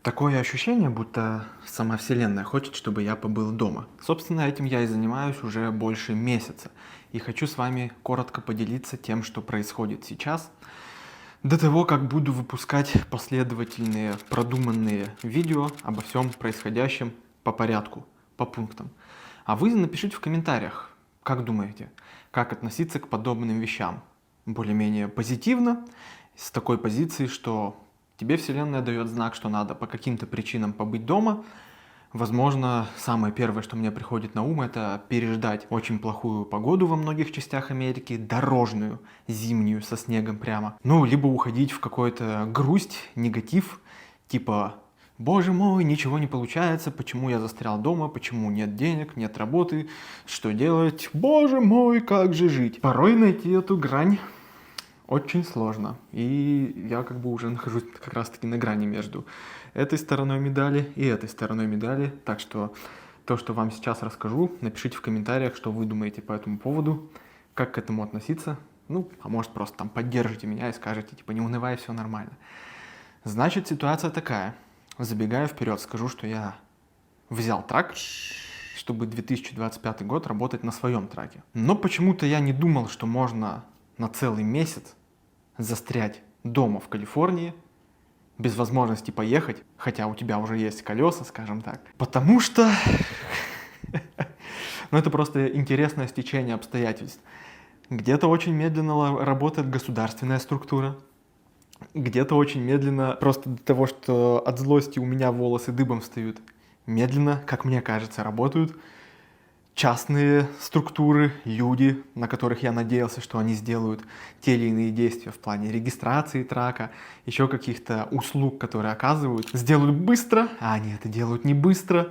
Такое ощущение, будто сама Вселенная хочет, чтобы я побыл дома. Собственно, этим я и занимаюсь уже больше месяца. И хочу с вами коротко поделиться тем, что происходит сейчас, до того, как буду выпускать последовательные, продуманные видео обо всем происходящем по порядку, по пунктам. А вы напишите в комментариях, как думаете, как относиться к подобным вещам. Более-менее позитивно, с такой позиции, что тебе Вселенная дает знак, что надо по каким-то причинам побыть дома. Возможно, самое первое, что мне приходит на ум, это переждать очень плохую погоду во многих частях Америки, дорожную, зимнюю, со снегом прямо. Ну, либо уходить в какой-то грусть, негатив, типа «Боже мой, ничего не получается, почему я застрял дома, почему нет денег, нет работы, что делать? Боже мой, как же жить?» Порой найти эту грань очень сложно. И я как бы уже нахожусь как раз-таки на грани между этой стороной медали и этой стороной медали. Так что то, что вам сейчас расскажу, напишите в комментариях, что вы думаете по этому поводу, как к этому относиться. Ну, а может просто там поддержите меня и скажете, типа, не унывай, все нормально. Значит, ситуация такая. Забегая вперед, скажу, что я взял трак, чтобы 2025 год работать на своем траке. Но почему-то я не думал, что можно на целый месяц застрять дома в Калифорнии без возможности поехать, хотя у тебя уже есть колеса, скажем так. Потому что ну, это просто интересное стечение обстоятельств. Где-то очень медленно работает государственная структура, где-то очень медленно, просто до того, что от злости у меня волосы дыбом встают, медленно, как мне кажется, работают частные структуры, люди, на которых я надеялся, что они сделают те или иные действия в плане регистрации трака, еще каких-то услуг, которые оказывают, сделают быстро, а они это делают не быстро.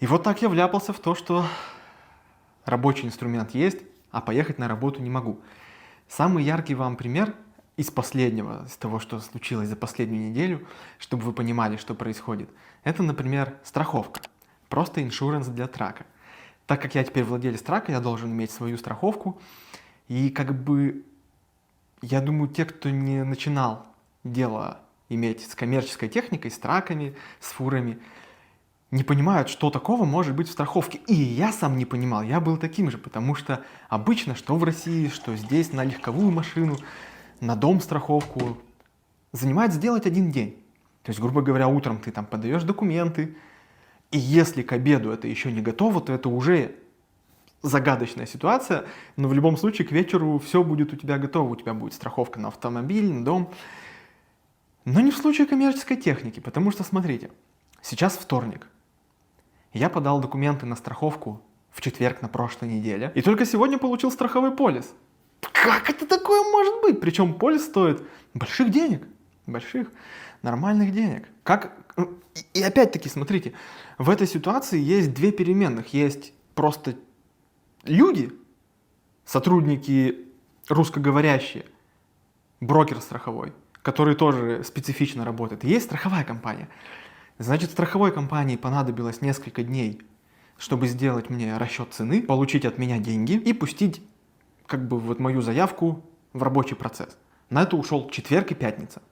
И вот так я вляпался в то, что рабочий инструмент есть, а поехать на работу не могу. Самый яркий вам пример из последнего, из того, что случилось за последнюю неделю, чтобы вы понимали, что происходит, это, например, страховка. Просто иншуранс для трака. Так как я теперь владелец трака, я должен иметь свою страховку. И как бы, я думаю, те, кто не начинал дело иметь с коммерческой техникой, с траками, с фурами, не понимают, что такого может быть в страховке. И я сам не понимал, я был таким же, потому что обычно, что в России, что здесь, на легковую машину, на дом страховку, занимает сделать один день. То есть, грубо говоря, утром ты там подаешь документы, и если к обеду это еще не готово, то это уже загадочная ситуация, но в любом случае к вечеру все будет у тебя готово, у тебя будет страховка на автомобиль, на дом. Но не в случае коммерческой техники, потому что, смотрите, сейчас вторник. Я подал документы на страховку в четверг на прошлой неделе, и только сегодня получил страховой полис. Как это такое может быть? Причем полис стоит больших денег, больших, нормальных денег. Как... И опять-таки, смотрите, в этой ситуации есть две переменных. Есть просто люди, сотрудники русскоговорящие, брокер страховой, который тоже специфично работает. Есть страховая компания. Значит, страховой компании понадобилось несколько дней, чтобы сделать мне расчет цены, получить от меня деньги и пустить как бы вот мою заявку в рабочий процесс. На это ушел четверг и пятница.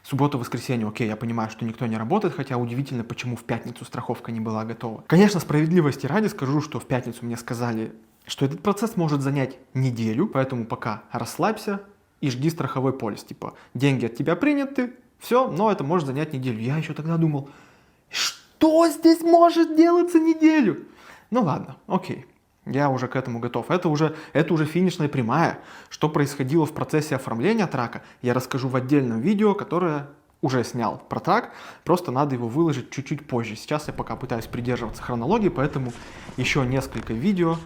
Суббота, воскресенье, окей, я понимаю, что никто не работает, хотя удивительно, почему в пятницу страховка не была готова. Конечно, справедливости ради скажу, что в пятницу мне сказали, что этот процесс может занять неделю, поэтому пока расслабься и жди страховой полис. Типа, деньги от тебя приняты, все, но это может занять неделю. Я еще тогда думал, что здесь может делаться неделю? Ну ладно, окей. Я уже к этому готов. Это уже финишная прямая. Что происходило в процессе оформления трака, я расскажу в отдельном видео, которое уже снял про трак. Просто надо его выложить чуть-чуть позже. Сейчас я пока пытаюсь придерживаться хронологии, поэтому еще несколько видео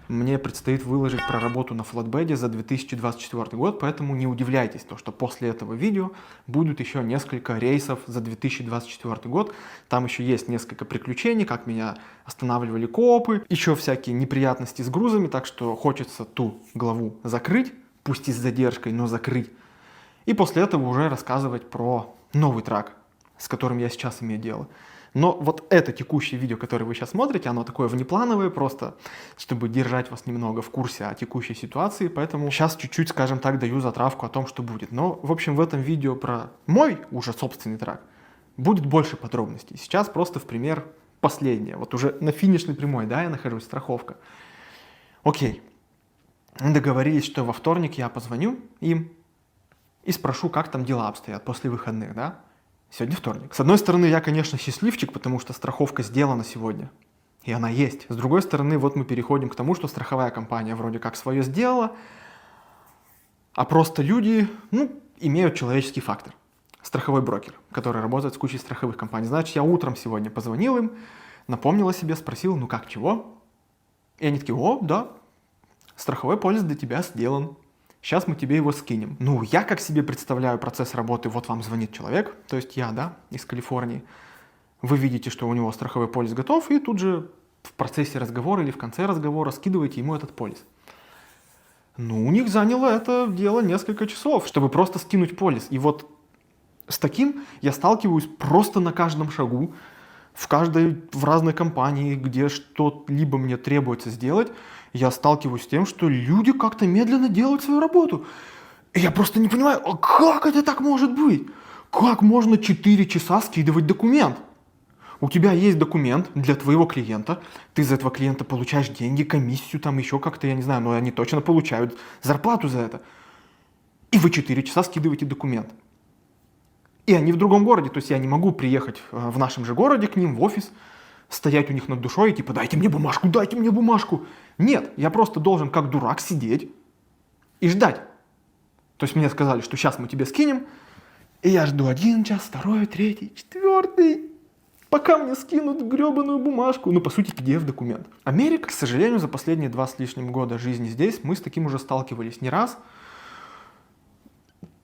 мне предстоит выложить про работу на флатбеде за 2024 год, поэтому не удивляйтесь, то, что после этого видео будут еще несколько рейсов за 2024 год. Там еще есть несколько приключений, как меня останавливали копы, еще всякие неприятности с грузами, так что хочется ту главу закрыть, пусть и с задержкой, но закрыть. И после этого уже рассказывать про новый трак, с которым я сейчас имею дело. Но вот это текущее видео, которое вы сейчас смотрите, оно такое внеплановое, просто чтобы держать вас немного в курсе о текущей ситуации, поэтому сейчас чуть-чуть, скажем так, даю затравку о том, что будет. Но, в общем, в этом видео про мой уже собственный трак Будет больше подробностей. Сейчас просто в пример последнее. Вот уже на финишной прямой, да, я нахожусь, страховка. Окей. Договорились, что во вторник я позвоню им и спрошу, как там дела обстоят после выходных, да? Сегодня вторник. С одной стороны, я, конечно, счастливчик, потому что страховка сделана сегодня. И она есть. С другой стороны, вот мы переходим к тому, что страховая компания вроде как свое сделала, а просто люди, имеют человеческий фактор. Страховой брокер, который работает с кучей страховых компаний. Значит, я утром сегодня позвонил им, напомнил о себе, спросил, как, чего? И они такие, о, да, страховой полис для тебя сделан. Сейчас мы тебе его скинем. Я как себе представляю процесс работы, вот вам звонит человек, то есть я, да, из Калифорнии. Вы видите, что у него страховой полис готов, и тут же в процессе разговора или в конце разговора скидываете ему этот полис. У них заняло это дело несколько часов, чтобы просто скинуть полис. И вот с таким я сталкиваюсь просто на каждом шагу, в разной компании, где что-либо мне требуется сделать, я сталкиваюсь с тем, что люди как-то медленно делают свою работу. И я просто не понимаю, как это так может быть? Как можно 4 часа скидывать документ? У тебя есть документ для твоего клиента, ты за этого клиента получаешь деньги, комиссию, там еще как-то, я не знаю, но они точно получают зарплату за это. И вы 4 часа скидываете документ. И они в другом городе, то есть я не могу приехать в нашем же городе к ним в офис, стоять у них над душой и типа дайте мне бумажку. Нет, я просто должен как дурак сидеть и ждать. То есть мне сказали, что сейчас мы тебе скинем, и я жду 1 час, 2, 3, 4, пока мне скинут гребаную бумажку. По сути, PDF документ. Америка, к сожалению, за последние 2 с лишним года жизни здесь мы с таким уже сталкивались не раз.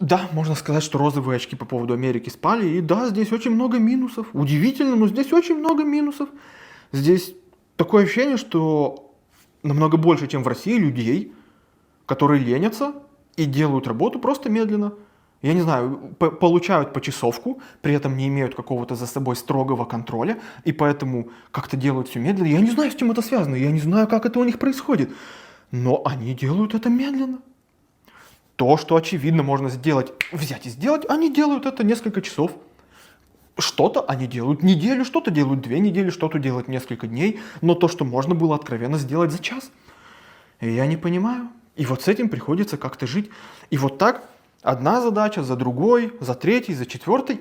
Да, можно сказать, что розовые очки по поводу Америки спали. И да, здесь очень много минусов. Удивительно, но здесь очень много минусов. Здесь такое ощущение, что намного больше, чем в России, людей, которые ленятся и делают работу просто медленно. Я не знаю, получают почасовку, при этом не имеют какого-то за собой строгого контроля, и поэтому как-то делают все медленно. Я не знаю, с чем это связано, я не знаю, как это у них происходит. Но они делают это медленно. То, что очевидно можно взять и сделать, они делают это несколько часов. Что-то они делают неделю, что-то делают 2 недели, что-то делают несколько дней, но то, что можно было откровенно сделать за час. И я не понимаю. И вот с этим приходится как-то жить. И вот так одна задача за другой, за третьей, за 4.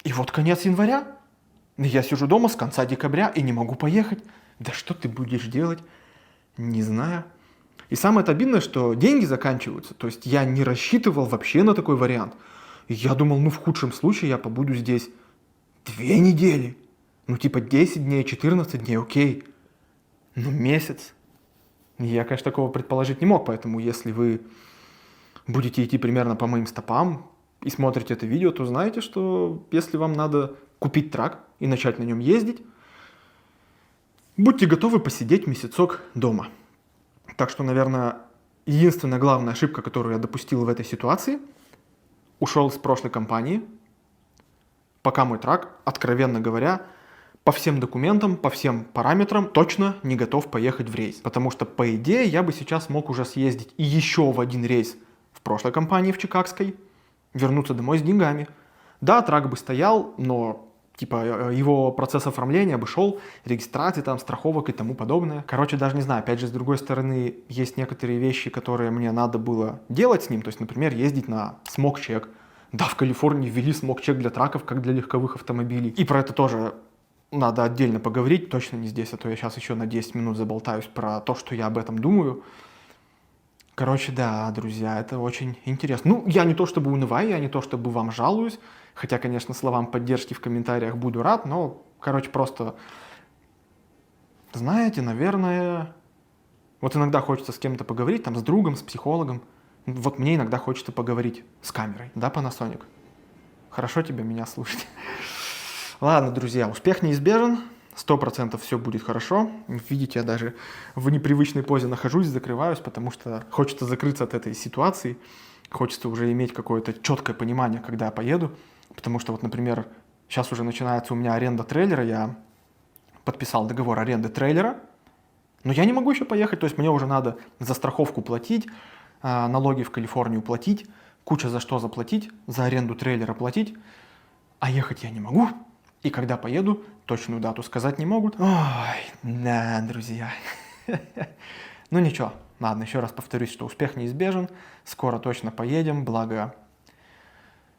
И вот конец января. Я сижу дома с конца декабря и не могу поехать. Да что ты будешь делать? Не знаю. И самое обидное, что деньги заканчиваются. То есть я не рассчитывал вообще на такой вариант. Я думал, в худшем случае я побуду здесь 2 недели. 10 дней, 14 дней, окей. Месяц. Я, конечно, такого предположить не мог, поэтому если вы будете идти примерно по моим стопам и смотрите это видео, то знаете, что если вам надо купить трак и начать на нем ездить, будьте готовы посидеть месяцок дома. Так что, наверное, единственная главная ошибка, которую я допустил в этой ситуации, ушел из прошлой компании, пока мой трак, откровенно говоря, по всем документам, по всем параметрам точно не готов поехать в рейс. Потому что, по идее, я бы сейчас мог уже съездить и еще в 1 рейс в прошлой компании, в Чикагской, вернуться домой с деньгами. Да, трак бы стоял, но его процесс оформления бы шел, регистрации, страховок и тому подобное. Короче, даже не знаю, опять же, с другой стороны, есть некоторые вещи, которые мне надо было делать с ним, то есть, например, ездить на смог-чек. Да, в Калифорнии ввели смог-чек для траков, как для легковых автомобилей. И про это тоже надо отдельно поговорить, точно не здесь, а то я сейчас еще на 10 минут заболтаюсь про то, что я об этом думаю. Короче, да, друзья, это очень интересно. Я не то чтобы унываю, я не то чтобы вам жалуюсь, хотя, конечно, словам поддержки в комментариях буду рад, но, просто, знаете, наверное, вот иногда хочется с кем-то поговорить, с другом, с психологом. Вот мне иногда хочется поговорить с камерой, да, Panasonic? Хорошо тебе меня слушать. Ладно, друзья, успех неизбежен, 100% все будет хорошо. Видите, я даже в непривычной позе нахожусь, закрываюсь, потому что хочется закрыться от этой ситуации, хочется уже иметь какое-то четкое понимание, когда я поеду. Потому что, например, сейчас уже начинается у меня аренда трейлера, я подписал договор аренды трейлера, но я не могу еще поехать, то есть мне уже надо за страховку платить, налоги в Калифорнию платить, куча за что заплатить, за аренду трейлера платить. А ехать я не могу. И когда поеду, точную дату сказать не могут. Ой, да, друзья. Ну ничего, ладно, еще раз повторюсь, что успех неизбежен. Скоро точно поедем, благо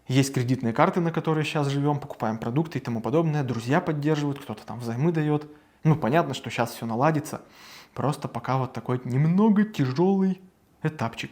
есть кредитные карты, на которые сейчас живем, покупаем продукты и тому подобное. Друзья поддерживают, кто-то там взаймы дает. Ну, понятно, что сейчас все наладится. Просто пока вот такой немного тяжелый этапчик.